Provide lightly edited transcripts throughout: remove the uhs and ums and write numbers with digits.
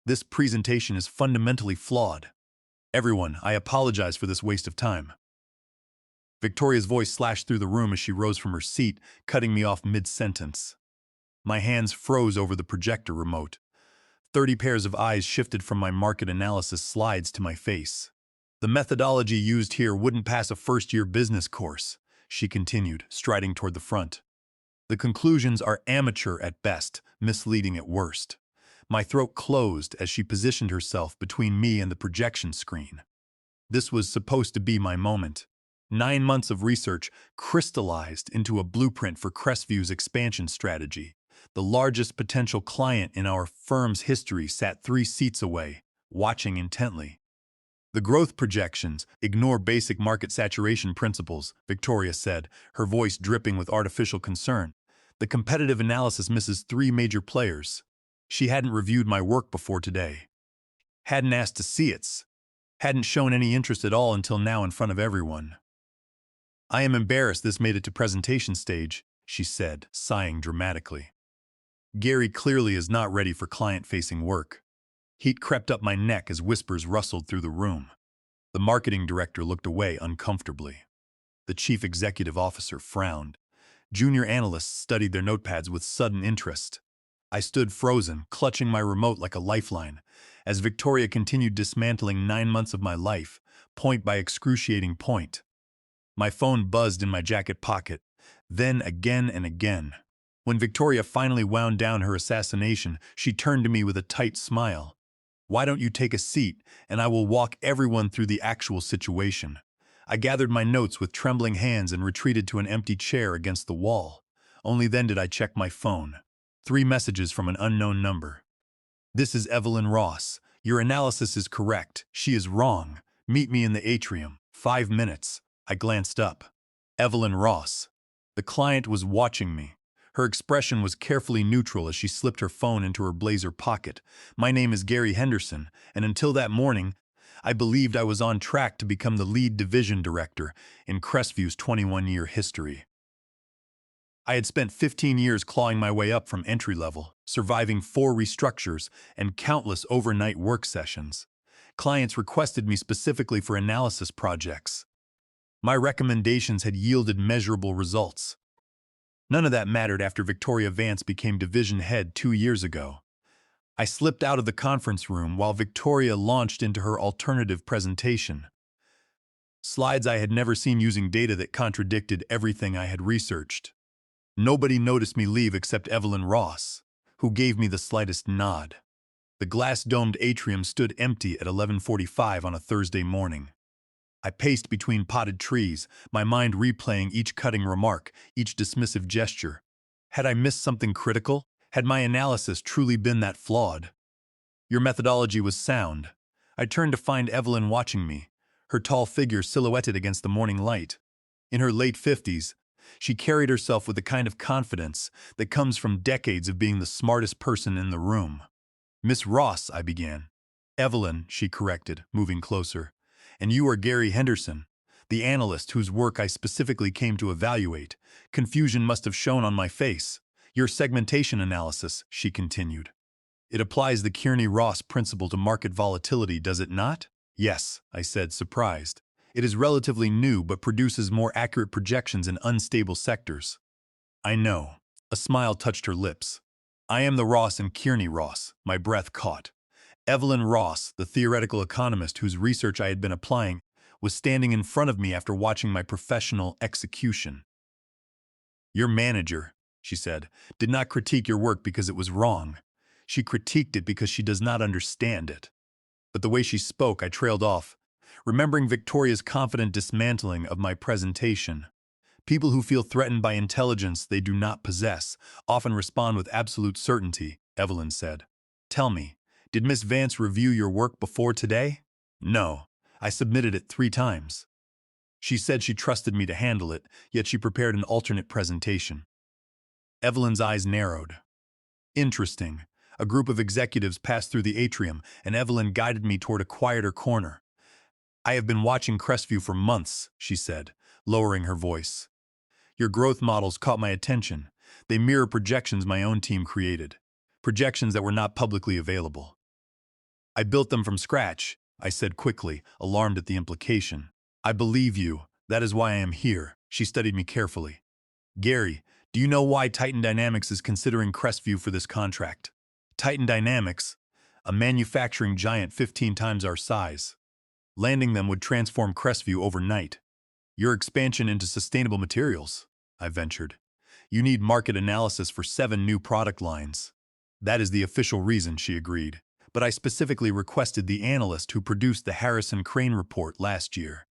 This presentation is fundamentally flawed. Everyone, I apologize for this waste of time. Victoria's voice slashed through the room as she rose from her seat, cutting me off mid-sentence. My hands froze over the projector remote. 30 pairs of eyes shifted from my market analysis slides to my face. The methodology used here wouldn't pass a first-year business course, she continued, striding toward the front. The conclusions are amateur at best, misleading at worst. My throat closed as she positioned herself between me and the projection screen. This was supposed to be my moment. 9 months of research crystallized into a blueprint for Crestview's expansion strategy. The largest potential client in our firm's history sat 3 seats away, watching intently. The growth projections ignore basic market saturation principles, Victoria said, her voice dripping with artificial concern. The competitive analysis misses 3 major players. She hadn't reviewed my work before today. Hadn't asked to see it. Hadn't shown any interest at all until now in front of everyone. I am embarrassed this made it to presentation stage, she said, sighing dramatically. Gary clearly is not ready for client-facing work. Heat crept up my neck as whispers rustled through the room. The marketing director looked away uncomfortably. The chief executive officer frowned. Junior analysts studied their notepads with sudden interest. I stood frozen, clutching my remote like a lifeline, as Victoria continued dismantling 9 months of my life, point by excruciating point. My phone buzzed in my jacket pocket, then again and again. When Victoria finally wound down her assassination, she turned to me with a tight smile. "Why don't you take a seat, and I will walk everyone through the actual situation." I gathered my notes with trembling hands and retreated to an empty chair against the wall. Only then did I check my phone. 3 messages from an unknown number. "This is Evelyn Ross. Your analysis is correct. She is wrong. Meet me in the atrium. 5 minutes. I glanced up. Evelyn Ross. The client was watching me. Her expression was carefully neutral as she slipped her phone into her blazer pocket. My name is Gary Henderson, and until that morning, I believed I was on track to become the lead division director in Crestview's 21-year history. I had spent 15 years clawing my way up from entry level, surviving 4 restructures and countless overnight work sessions. Clients requested me specifically for analysis projects. My recommendations had yielded measurable results. None of that mattered after Victoria Vance became division head 2 years ago. I slipped out of the conference room while Victoria launched into her alternative presentation. Slides I had never seen using data that contradicted everything I had researched. Nobody noticed me leave except Evelyn Ross, who gave me the slightest nod. The glass-domed atrium stood empty at 11:45 on a Thursday morning. I paced between potted trees, my mind replaying each cutting remark, each dismissive gesture. Had I missed something critical? Had my analysis truly been that flawed? Your methodology was sound. I turned to find Evelyn watching me, her tall figure silhouetted against the morning light. In her late 50s, she carried herself with the kind of confidence that comes from decades of being the smartest person in the room. "Miss Ross," I began. "Evelyn," she corrected, moving closer. "And you are Gary Henderson, the analyst whose work I specifically came to evaluate." Confusion must have shown on my face. "Your segmentation analysis," she continued. "It applies the Kearney-Ross principle to market volatility, does it not?" "Yes," I said, surprised. "It is relatively new but produces more accurate projections in unstable sectors." "I know." A smile touched her lips. "I am the Ross and Kearney-Ross." My breath caught. Evelyn Ross, the theoretical economist whose research I had been applying, was standing in front of me after watching my professional execution. "Your manager," she said, "did not critique your work because it was wrong. She critiqued it because she does not understand it." But the way she spoke, I trailed off, remembering Victoria's confident dismantling of my presentation. People who feel threatened by intelligence they do not possess often respond with absolute certainty, Evelyn said. "Tell me, did Miss Vance review your work before today?" "No. I submitted it 3 times. She said she trusted me to handle it, yet she prepared an alternate presentation." Evelyn's eyes narrowed. "Interesting." A group of executives passed through the atrium, and Evelyn guided me toward a quieter corner. "I have been watching Crestview for months," she said, lowering her voice. "Your growth models caught my attention. They mirror projections my own team created. Projections that were not publicly available. I built them from scratch, I said quickly, alarmed at the implication. I believe you. That is why I am here. She studied me carefully. Gary, do you know why Titan Dynamics is considering Crestview for this contract? Titan Dynamics, a manufacturing giant 15 times our size. Landing them would transform Crestview overnight. Your expansion into sustainable materials, I ventured. You need market analysis for 7 new product lines. That is the official reason, she agreed. But I specifically requested the analyst who produced the Harrison Crane report last year.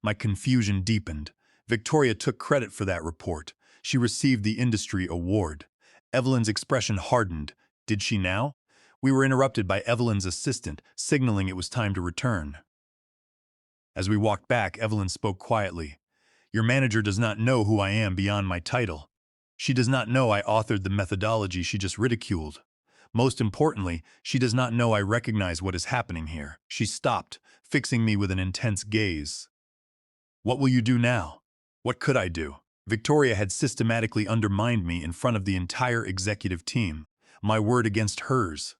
My confusion deepened. Victoria took credit for that report. She received the industry award. Evelyn's expression hardened. Did she now? We were interrupted by Evelyn's assistant, signaling it was time to return. As we walked back, Evelyn spoke quietly. Your manager does not know who I am beyond my title. She does not know I authored the methodology she just ridiculed. Most importantly, she does not know I recognize what is happening here. She stopped, fixing me with an intense gaze. What will you do now? What could I do? Victoria had systematically undermined me in front of the entire executive team, my word against hers.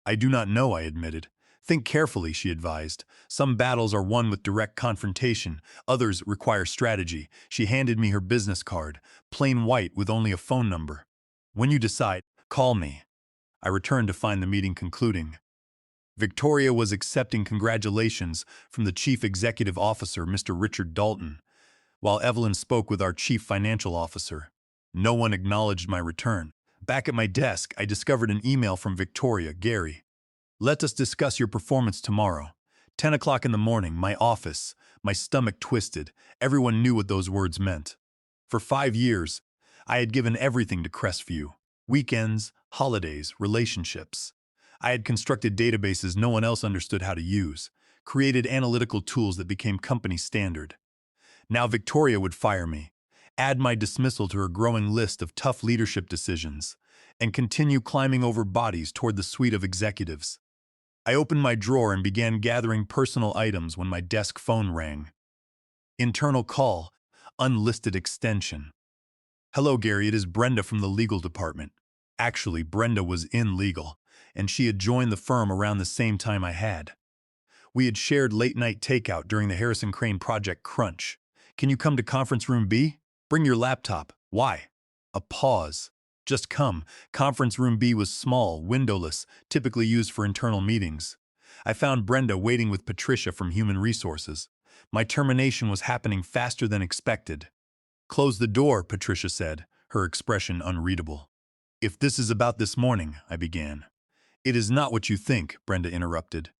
I do not know, I admitted. Think carefully, she advised. Some battles are won with direct confrontation, others require strategy. She handed me her business card, plain white with only a phone number. When you decide, call me. I returned to find the meeting concluding. Victoria was accepting congratulations from the Chief Executive Officer, Mr. Richard Dalton, while Evelyn spoke with our Chief Financial Officer. No one acknowledged my return. Back at my desk, I discovered an email from Victoria. Gary, let us discuss your performance tomorrow. 10 o'clock in the morning, my office. My stomach twisted. Everyone knew what those words meant. For 5 years, I had given everything to Crestview. Weekends, holidays, relationships. I had constructed databases no one else understood how to use, created analytical tools that became company standard. Now Victoria would fire me, add my dismissal to her growing list of tough leadership decisions, and continue climbing over bodies toward the suite of executives. I opened my drawer and began gathering personal items when my desk phone rang. Internal call, unlisted extension. Hello, Gary, it is Brenda from the legal department. Actually, Brenda was in legal, and she had joined the firm around the same time I had. We had shared late-night takeout during the Harrison Crane Project Crunch. Can you come to Conference Room B? Bring your laptop. Why? A pause. Just come. Conference Room B was small, windowless, typically used for internal meetings. I found Brenda waiting with Patricia from Human Resources. My termination was happening faster than expected. Close the door, Patricia said, her expression unreadable. If this is about this morning, I began. It is not what you think, Brenda interrupted.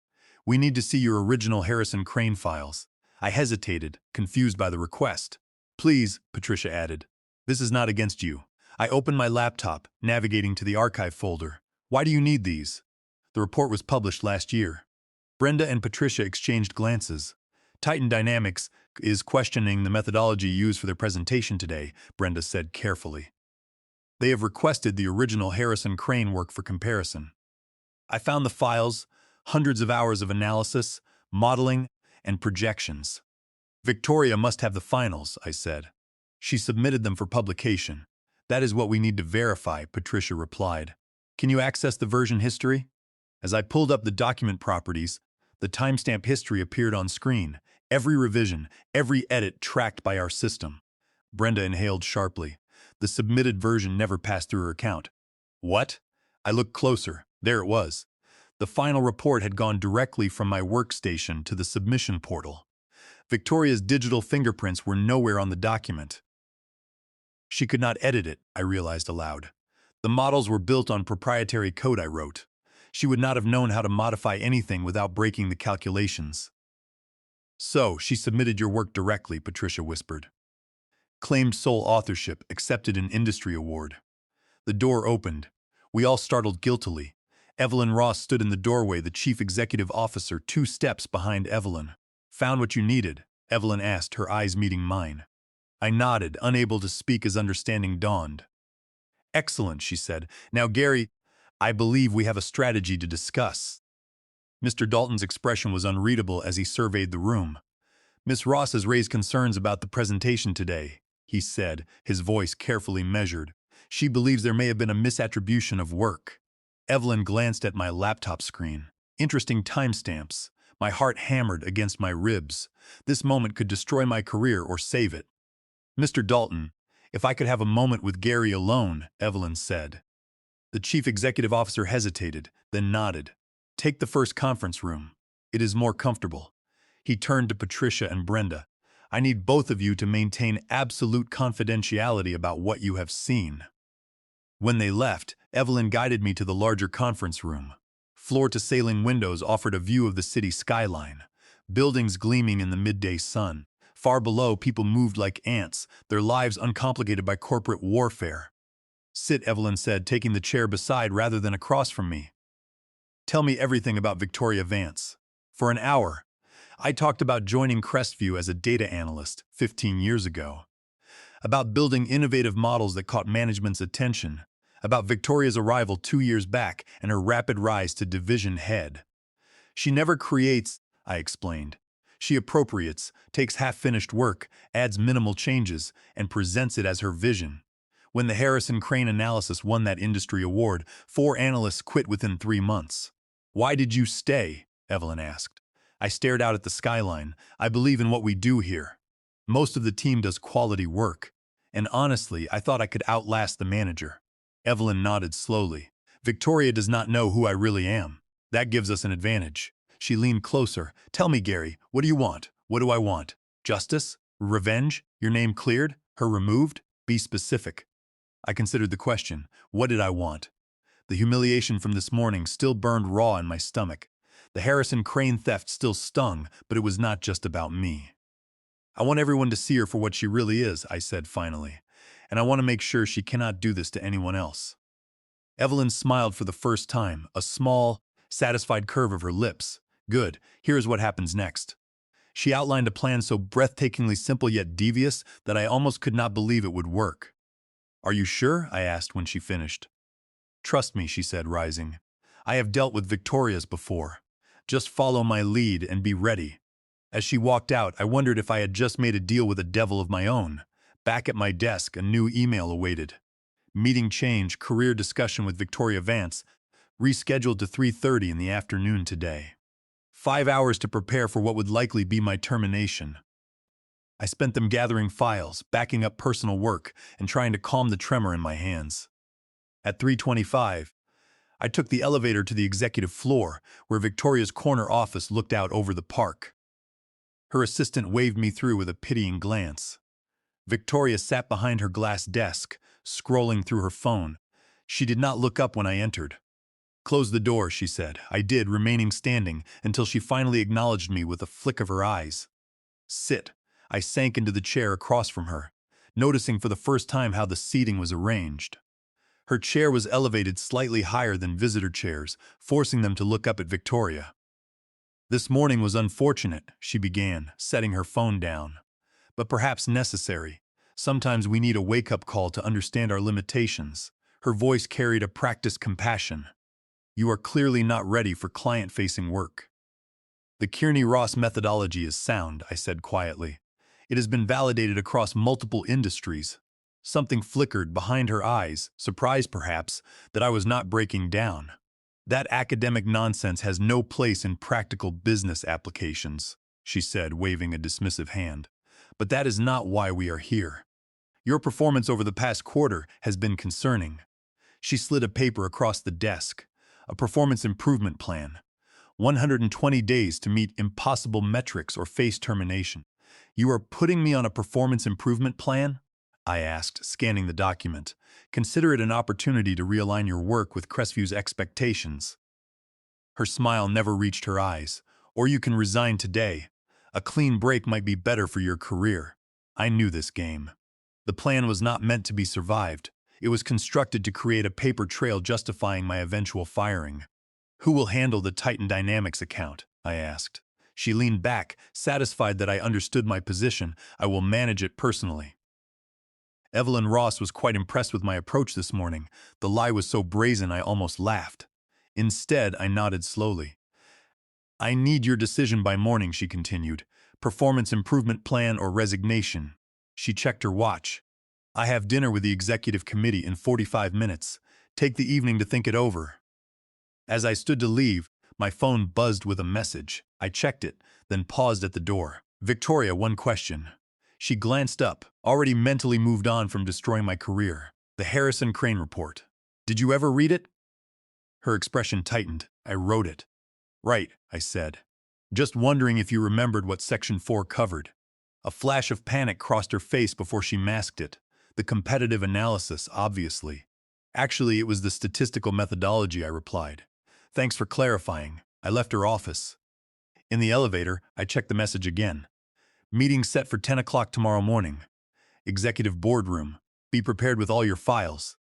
We need to see your original Harrison Crane files. I hesitated, confused by the request. Please, Patricia added. This is not against you. I opened my laptop, navigating to the archive folder. Why do you need these? The report was published last year. Brenda and Patricia exchanged glances. Titan Dynamics is questioning the methodology used for their presentation today, Brenda said carefully. They have requested the original Harrison Crane work for comparison. I found the files, hundreds of hours of analysis, modeling, and projections. Victoria must have the finals, I said. She submitted them for publication. That is what we need to verify, Patricia replied. Can you access the version history? As I pulled up the document properties, the timestamp history appeared on screen. Every revision, every edit tracked by our system. Brenda inhaled sharply. The submitted version never passed through her account. What? I looked closer. There it was. The final report had gone directly from my workstation to the submission portal. Victoria's digital fingerprints were nowhere on the document. She could not edit it, I realized aloud. The models were built on proprietary code I wrote. She would not have known how to modify anything without breaking the calculations. So, she submitted your work directly, Patricia whispered. Claimed sole authorship, accepted an industry award. The door opened. We all startled guiltily. Evelyn Ross stood in the doorway, the chief executive officer 2 steps behind Evelyn. Found what you needed? Evelyn asked, her eyes meeting mine. I nodded, unable to speak as understanding dawned. Excellent, she said. Now, Gary, I believe we have a strategy to discuss. Mr. Dalton's expression was unreadable as he surveyed the room. Miss Ross has raised concerns about the presentation today, he said, his voice carefully measured. She believes there may have been a misattribution of work. Evelyn glanced at my laptop screen. Interesting timestamps. My heart hammered against my ribs. This moment could destroy my career or save it. Mr. Dalton, if I could have a moment with Gary alone, Evelyn said. The chief executive officer hesitated, then nodded. Take the first conference room. It is more comfortable. He turned to Patricia and Brenda. I need both of you to maintain absolute confidentiality about what you have seen. When they left, Evelyn guided me to the larger conference room. Floor-to-ceiling windows offered a view of the city skyline. Buildings gleaming in the midday sun. Far below, people moved like ants, their lives uncomplicated by corporate warfare. Sit, Evelyn said, taking the chair beside rather than across from me. Tell me everything about Victoria Vance. For an hour, I talked about joining Crestview as a data analyst 15 years ago, about building innovative models that caught management's attention, about Victoria's arrival 2 years back and her rapid rise to division head. She never creates, I explained. She appropriates, takes half-finished work, adds minimal changes, and presents it as her vision. When the Harrison Crane analysis won that industry award, 4 analysts quit within 3 months. Why did you stay? Evelyn asked. I stared out at the skyline. I believe in what we do here. Most of the team does quality work. And honestly, I thought I could outlast the manager. Evelyn nodded slowly. Victoria does not know who I really am. That gives us an advantage. She leaned closer. Tell me, Gary, what do you want? What do I want? Justice? Revenge? Your name cleared? Her removed? Be specific. I considered the question. What did I want? The humiliation from this morning still burned raw in my stomach. The Harrison Crane theft still stung, but it was not just about me. I want everyone to see her for what she really is, I said finally. And I want to make sure she cannot do this to anyone else. Evelyn smiled for the first time, a small, satisfied curve of her lips. Good, here's what happens next. She outlined a plan so breathtakingly simple yet devious that I almost could not believe it would work. Are you sure? I asked when she finished. Trust me, she said, rising. I have dealt with Victorias before. Just follow my lead and be ready. As she walked out, I wondered if I had just made a deal with a devil of my own. Back at my desk, a new email awaited. Meeting change, career discussion with Victoria Vance, rescheduled to 3:30 in the afternoon today. 5 hours to prepare for what would likely be my termination. I spent them gathering files, backing up personal work, and trying to calm the tremor in my hands. At 3:25, I took the elevator to the executive floor, where Victoria's corner office looked out over the park. Her assistant waved me through with a pitying glance. Victoria sat behind her glass desk, scrolling through her phone. She did not look up when I entered. Close the door, she said. I did, remaining standing, until she finally acknowledged me with a flick of her eyes. Sit. I sank into the chair across from her, noticing for the first time how the seating was arranged. Her chair was elevated slightly higher than visitor chairs, forcing them to look up at Victoria. This morning was unfortunate, she began, setting her phone down. But perhaps necessary. Sometimes we need a wake-up call to understand our limitations. Her voice carried a practiced compassion. You are clearly not ready for client-facing work. The Kearney-Ross methodology is sound, I said quietly. It has been validated across multiple industries. Something flickered behind her eyes, surprised perhaps that I was not breaking down. That academic nonsense has no place in practical business applications, she said, waving a dismissive hand. But that is not why we are here. Your performance over the past quarter has been concerning. She slid a paper across the desk. A performance improvement plan. 120 days to meet impossible metrics or face termination. You are putting me on a performance improvement plan? I asked, scanning the document. Consider it an opportunity to realign your work with Crestview's expectations. Her smile never reached her eyes. Or you can resign today. A clean break might be better for your career. I knew this game. The plan was not meant to be survived. It was constructed to create a paper trail justifying my eventual firing. Who will handle the Titan Dynamics account? I asked. She leaned back, satisfied that I understood my position. I will manage it personally. Evelyn Ross was quite impressed with my approach this morning. The lie was so brazen I almost laughed. Instead, I nodded slowly. I need your decision by morning, she continued. Performance improvement plan or resignation. She checked her watch. I have dinner with the executive committee in 45 minutes. Take the evening to think it over. As I stood to leave, My phone buzzed with a message. I checked it, then paused at the door. Victoria, one question. She glanced up, already mentally moved on from destroying my career. The Harrison Crane report. Did you ever read it? Her expression tightened. I wrote it. Right, I said. Just wondering if you remembered what Section 4 covered. A flash of panic crossed her face before she masked it. The competitive analysis, obviously. Actually, it was the statistical methodology, I replied. Thanks for clarifying. I left her office. In the elevator, I checked the message again. Meeting set for 10 o'clock tomorrow morning. Executive boardroom. Be prepared with all your files.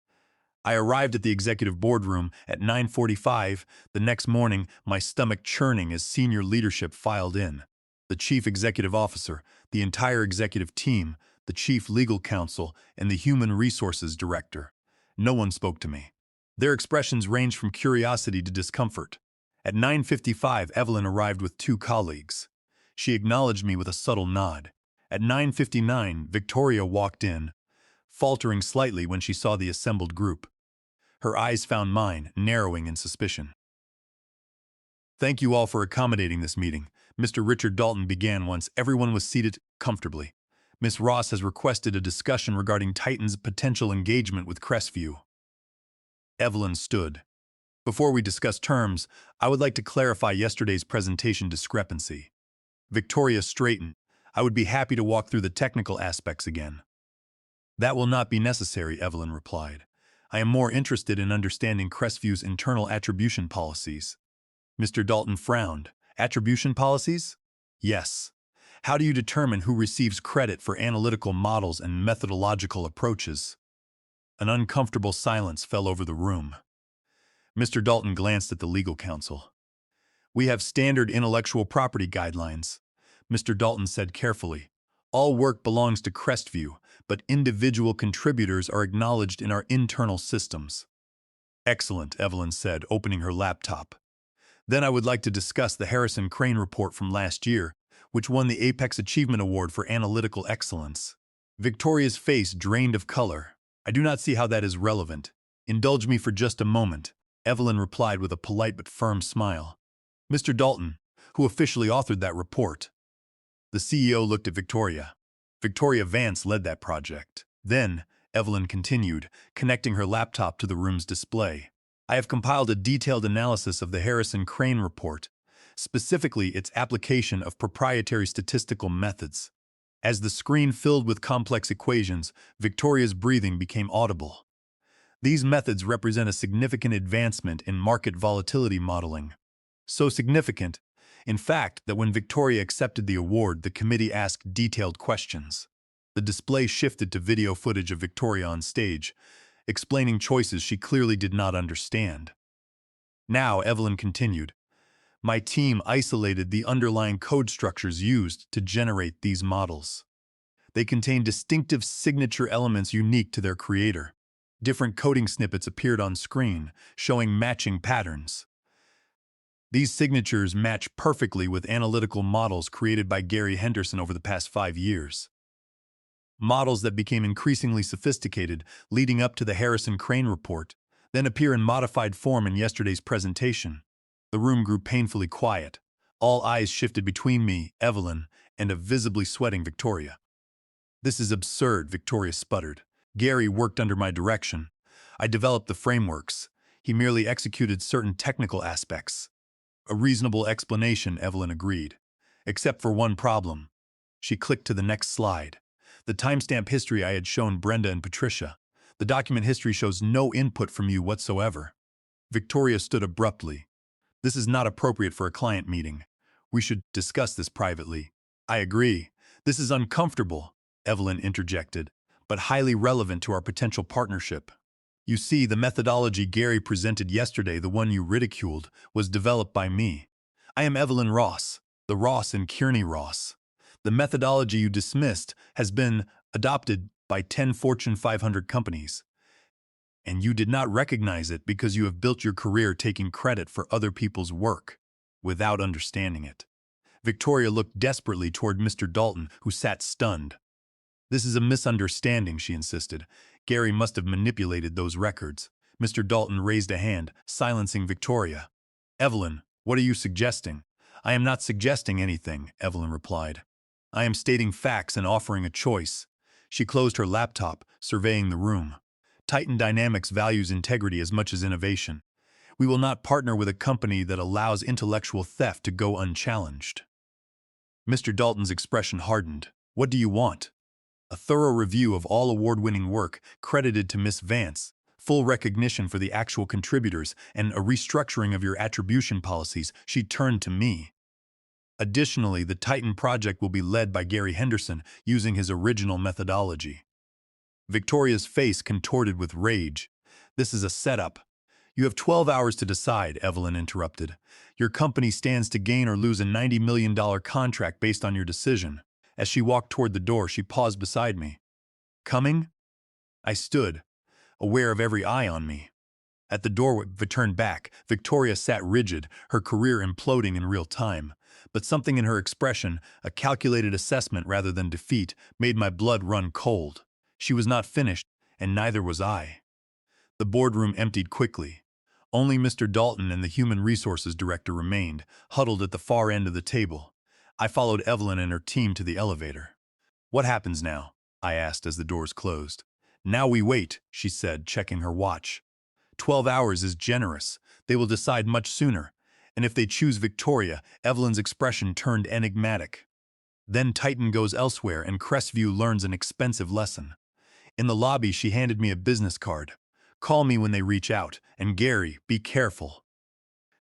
I arrived at the executive boardroom at 9:45. The next morning, my stomach churning as senior leadership filed in. The chief executive officer, the entire executive team, the chief legal counsel, and the human resources director. No one spoke to me. Their expressions ranged from curiosity to discomfort. At 9:55, Evelyn arrived with two colleagues. She acknowledged me with a subtle nod. At 9:59, Victoria walked in, faltering slightly when she saw the assembled group. Her eyes found mine, narrowing in suspicion. Thank you all for accommodating this meeting, Mr. Richard Dalton began once everyone was seated comfortably. Miss Ross has requested a discussion regarding Titan's potential engagement with Crestview. Evelyn stood. Before we discuss terms, I would like to clarify yesterday's presentation discrepancy. Victoria straightened. I would be happy to walk through the technical aspects again. That will not be necessary, Evelyn replied. I am more interested in understanding Crestview's internal attribution policies. Mr. Dalton frowned. Attribution policies? Yes. How do you determine who receives credit for analytical models and methodological approaches? An uncomfortable silence fell over the room. Mr. Dalton glanced at the legal counsel. We have standard intellectual property guidelines, Mr. Dalton said carefully. All work belongs to Crestview, but individual contributors are acknowledged in our internal systems. Excellent, Evelyn said, opening her laptop. Then I would like to discuss the Harrison Crane report from last year, which won the Apex Achievement Award for Analytical Excellence. Victoria's face drained of color. I do not see how that is relevant. Indulge me for just a moment, Evelyn replied with a polite but firm smile. Mr. Dalton, who officially authored that report? The CEO looked at Victoria. Victoria Vance led that project. Then, Evelyn continued, connecting her laptop to the room's display. I have compiled a detailed analysis of the Harrison Crane report, specifically its application of proprietary statistical methods. As the screen filled with complex equations, Victoria's breathing became audible. These methods represent a significant advancement in market volatility modeling. So significant, in fact, that when Victoria accepted the award, the committee asked detailed questions. The display shifted to video footage of Victoria on stage, explaining choices she clearly did not understand. Now, Evelyn continued, my team isolated the underlying code structures used to generate these models. They contain distinctive signature elements unique to their creator. Different coding snippets appeared on screen, showing matching patterns. These signatures match perfectly with analytical models created by Gary Henderson over the past 5 years. Models that became increasingly sophisticated leading up to the Harrison Crane report, then appear in modified form in yesterday's presentation. The room grew painfully quiet. All eyes shifted between me, Evelyn, and a visibly sweating Victoria. This is absurd, Victoria sputtered. Gary worked under my direction. I developed the frameworks. He merely executed certain technical aspects. A reasonable explanation, Evelyn agreed. Except for one problem. She clicked to the next slide. The timestamp history I had shown Brenda and Patricia. The document history shows no input from you whatsoever. Victoria stood abruptly. This is not appropriate for a client meeting. We should discuss this privately. I agree. This is uncomfortable, Evelyn interjected, but highly relevant to our potential partnership. You see, the methodology Gary presented yesterday, the one you ridiculed, was developed by me. I am Evelyn Ross, the Ross and Kearney Ross. The methodology you dismissed has been adopted by 10 Fortune 500 companies. And you did not recognize it because you have built your career taking credit for other people's work, without understanding it. Victoria looked desperately toward Mr. Dalton, who sat stunned. This is a misunderstanding, she insisted. Gary must have manipulated those records. Mr. Dalton raised a hand, silencing Victoria. Evelyn, What are you suggesting? I am not suggesting anything, Evelyn replied. I am stating facts and offering a choice. She closed her laptop, surveying the room. Titan Dynamics values integrity as much as innovation. We will not partner with a company that allows intellectual theft to go unchallenged. Mr. Dalton's expression hardened. What do you want? A thorough review of all award-winning work credited to Miss Vance, full recognition for the actual contributors, and a restructuring of your attribution policies. She turned to me. Additionally, the Titan project will be led by Gary Henderson using his original methodology. Victoria's face contorted with rage. This is a setup. You have 12 hours to decide, Evelyn interrupted. Your company stands to gain or lose a $90 million contract based on your decision. As she walked toward the door, she paused beside me. Coming? I stood, aware of every eye on me. At the doorway, turned back, Victoria sat rigid, her career imploding in real time. But something in her expression, a calculated assessment rather than defeat, made my blood run cold. She was not finished, and neither was I. The boardroom emptied quickly. Only Mr. Dalton and the Human Resources Director remained, huddled at the far end of the table. I followed Evelyn and her team to the elevator. What happens now? I asked as the doors closed. Now we wait, she said, checking her watch. 12 hours is generous. They will decide much sooner. And if they choose Victoria, Evelyn's expression turned enigmatic. Then Titan goes elsewhere and Crestview learns an expensive lesson. In the lobby, she handed me a business card. Call me when they reach out, and Gary, be careful.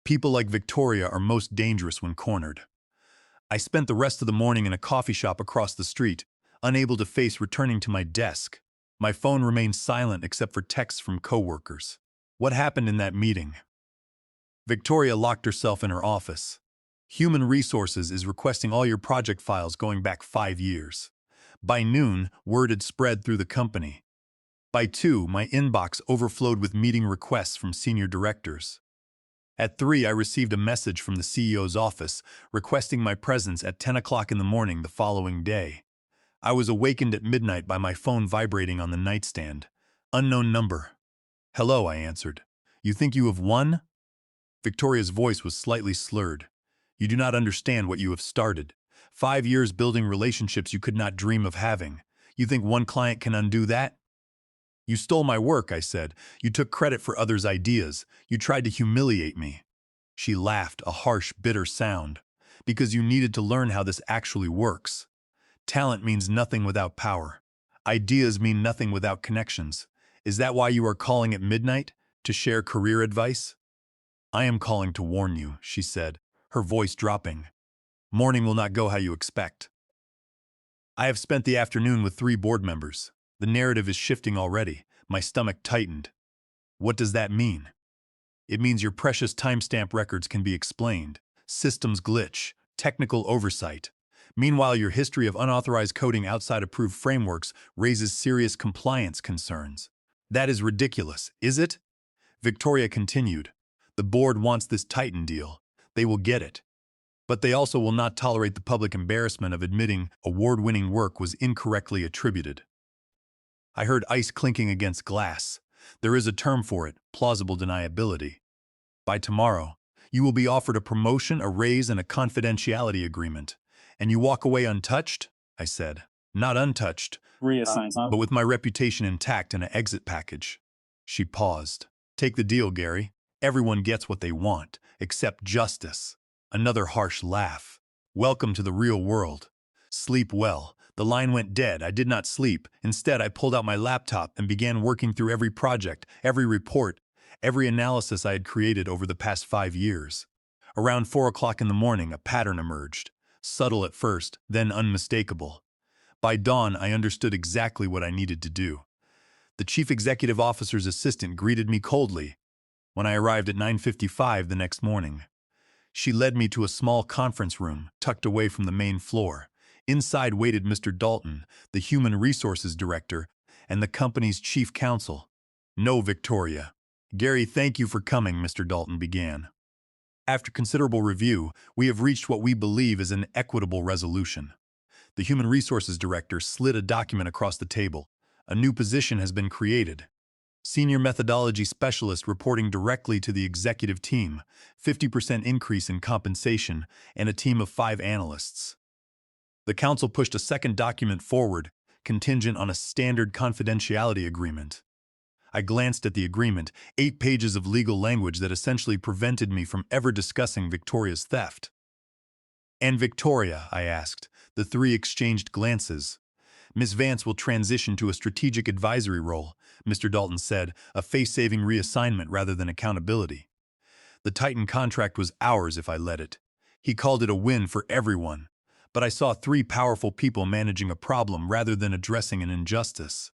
People like Victoria are most dangerous when cornered. I spent the rest of the morning in a coffee shop across the street, unable to face returning to my desk. My phone remained silent except for texts from coworkers. What happened in that meeting? Victoria locked herself in her office. Human Resources is requesting all your project files going back 5 years. By noon, word had spread through the company. By 2, my inbox overflowed with meeting requests from senior directors. At 3, I received a message from the CEO's office requesting my presence at 10 o'clock in the morning the following day. I was awakened at midnight by my phone vibrating on the nightstand. Unknown number. Hello, I answered. You think you have won? Victoria's voice was slightly slurred. You do not understand what you have started. 5 years building relationships you could not dream of having. You think one client can undo that? You stole my work, I said. You took credit for others' ideas. You tried to humiliate me. She laughed, a harsh, bitter sound. Because you needed to learn how this actually works. Talent means nothing without power. Ideas mean nothing without connections. Is that why you are calling at midnight? To share career advice? I am calling to warn you, she said, her voice dropping. Morning will not go how you expect. I have spent the afternoon with 3 board members. The narrative is shifting already. My stomach tightened. What does that mean? It means your precious timestamp records can be explained. Systems glitch, technical oversight. Meanwhile, your history of unauthorized coding outside approved frameworks raises serious compliance concerns. That is ridiculous, is it? Victoria continued. The board wants this Titan deal. They will get it. But they also will not tolerate the public embarrassment of admitting award-winning work was incorrectly attributed. I heard ice clinking against glass. There is a term for it, plausible deniability. By tomorrow, you will be offered a promotion, a raise, and a confidentiality agreement. And you walk away untouched? I said. Not untouched, but with my reputation intact and an exit package. She paused. Take the deal, Gary. Everyone gets what they want, except justice. Another harsh laugh. Welcome to the real world. Sleep well. The line went dead. I did not sleep. Instead, I pulled out my laptop and began working through every project, every report, every analysis I had created over the past 5 years. Around 4 o'clock in the morning, a pattern emerged. Subtle at first, then unmistakable. By dawn, I understood exactly what I needed to do. The chief executive officer's assistant greeted me coldly when I arrived at 9:55 the next morning. She led me to a small conference room tucked away from the main floor. Inside waited Mr. Dalton, the Human Resources Director, and the company's chief counsel. No, Victoria. Gary, thank you for coming, Mr. Dalton began. After considerable review, we have reached what we believe is an equitable resolution. The Human Resources Director slid a document across the table. A new position has been created. Senior methodology specialist reporting directly to the executive team, 50% increase in compensation, and a team of 5 analysts. The council pushed a second document forward, contingent on a standard confidentiality agreement. I glanced at the agreement, 8 pages of legal language that essentially prevented me from ever discussing Victoria's theft. "And Victoria?" I asked. The three exchanged glances. "Miss Vance will transition to a strategic advisory role," Mr. Dalton said, a face-saving reassignment rather than accountability. The Titan contract was ours if I let it. He called it a win for everyone. But I saw 3 powerful people managing a problem rather than addressing an injustice.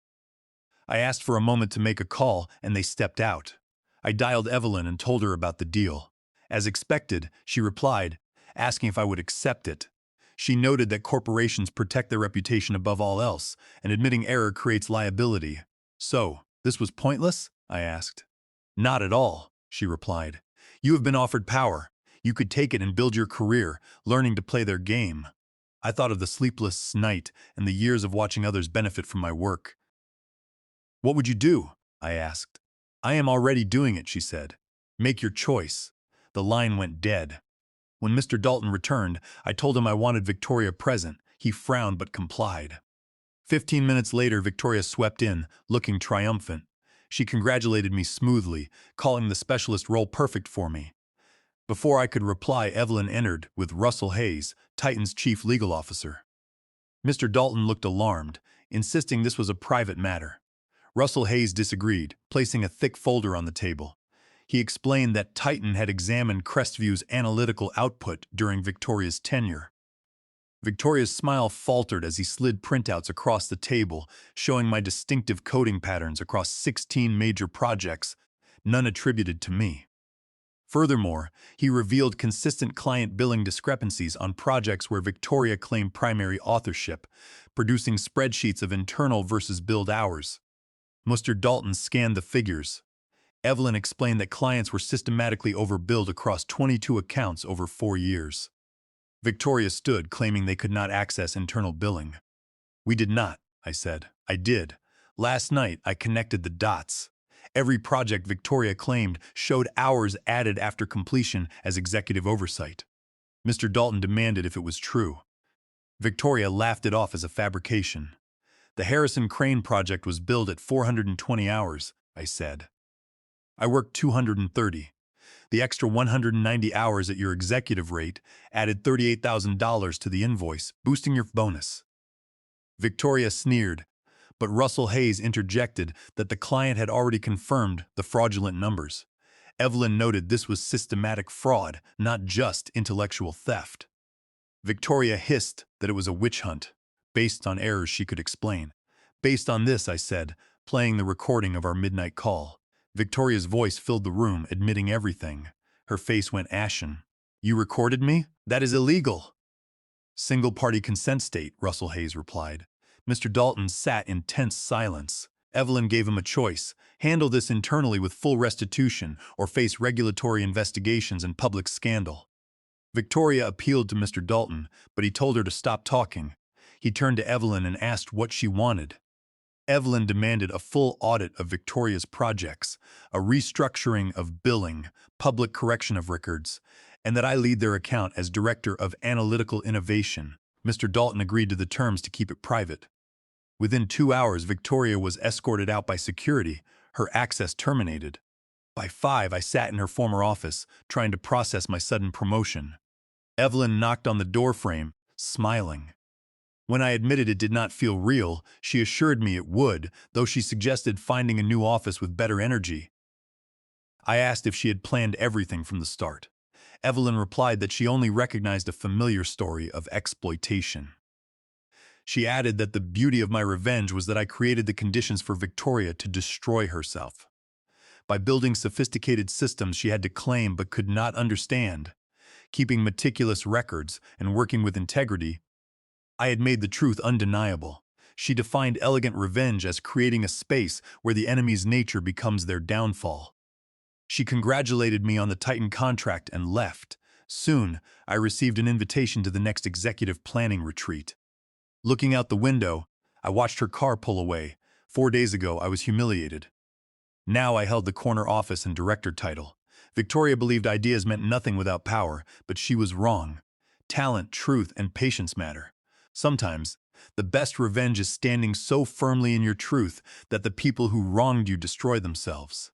I asked for a moment to make a call, and they stepped out. I dialed Evelyn and told her about the deal. As expected, she replied, asking if I would accept it. She noted that corporations protect their reputation above all else, and admitting error creates liability. "So, this was pointless?" I asked. "Not at all," she replied. "You have been offered power. You could take it and build your career, learning to play their game." I thought of the sleepless night and the years of watching others benefit from my work. "What would you do?" I asked. "I am already doing it," she said. "Make your choice." The line went dead. When Mr. Dalton returned, I told him I wanted Victoria present. He frowned but complied. 15 minutes later, Victoria swept in, looking triumphant. She congratulated me smoothly, calling the specialist role perfect for me. Before I could reply, Evelyn entered with Russell Hayes, Titan's chief legal officer. Mr. Dalton looked alarmed, insisting this was a private matter. Russell Hayes disagreed, placing a thick folder on the table. He explained that Titan had examined Crestview's analytical output during Victoria's tenure. Victoria's smile faltered as he slid printouts across the table, showing my distinctive coding patterns across 16 major projects, none attributed to me. Furthermore, he revealed consistent client billing discrepancies on projects where Victoria claimed primary authorship, producing spreadsheets of internal versus billed hours. Mr. Dalton scanned the figures. Evelyn explained that clients were systematically overbilled across 22 accounts over 4 years. Victoria stood, claiming they could not access internal billing. "We did not," I said. "I did. Last night, I connected the dots. Every project Victoria claimed showed hours added after completion as executive oversight." Mr. Dalton demanded if it was true. Victoria laughed it off as a fabrication. "The Harrison Crane project was billed at 420 hours, I said. "I worked 230. The extra 190 hours at your executive rate added $38,000 to the invoice, boosting your bonus." Victoria sneered, but Russell Hayes interjected that the client had already confirmed the fraudulent numbers. Evelyn noted this was systematic fraud, not just intellectual theft. Victoria hissed that it was a witch hunt, based on errors she could explain. "Based on this," I said, playing the recording of our midnight call. Victoria's voice filled the room, admitting everything. Her face went ashen. "You recorded me? That is illegal." "Single-party consent state," Russell Hayes replied. Mr. Dalton sat in tense silence. Evelyn gave him a choice: handle this internally with full restitution or face regulatory investigations and public scandal. Victoria appealed to Mr. Dalton, but he told her to stop talking. He turned to Evelyn and asked what she wanted. Evelyn demanded a full audit of Victoria's projects, a restructuring of billing, public correction of records, and that I lead their account as Director of Analytical Innovation. Mr. Dalton agreed to the terms to keep it private. Within 2 hours, Victoria was escorted out by security, her access terminated. By 5, I sat in her former office, trying to process my sudden promotion. Evelyn knocked on the doorframe, smiling. When I admitted it did not feel real, she assured me it would, though she suggested finding a new office with better energy. I asked if she had planned everything from the start. Evelyn replied that she only recognized a familiar story of exploitation. She added that the beauty of my revenge was that I created the conditions for Victoria to destroy herself. By building sophisticated systems she had to claim but could not understand, keeping meticulous records, and working with integrity, I had made the truth undeniable. She defined elegant revenge as creating a space where the enemy's nature becomes their downfall. She congratulated me on the Titan contract and left. Soon, I received an invitation to the next executive planning retreat. Looking out the window, I watched her car pull away. 4 days ago, I was humiliated. Now I held the corner office and director title. Victoria believed ideas meant nothing without power, but she was wrong. Talent, truth, and patience matter. Sometimes, the best revenge is standing so firmly in your truth that the people who wronged you destroy themselves.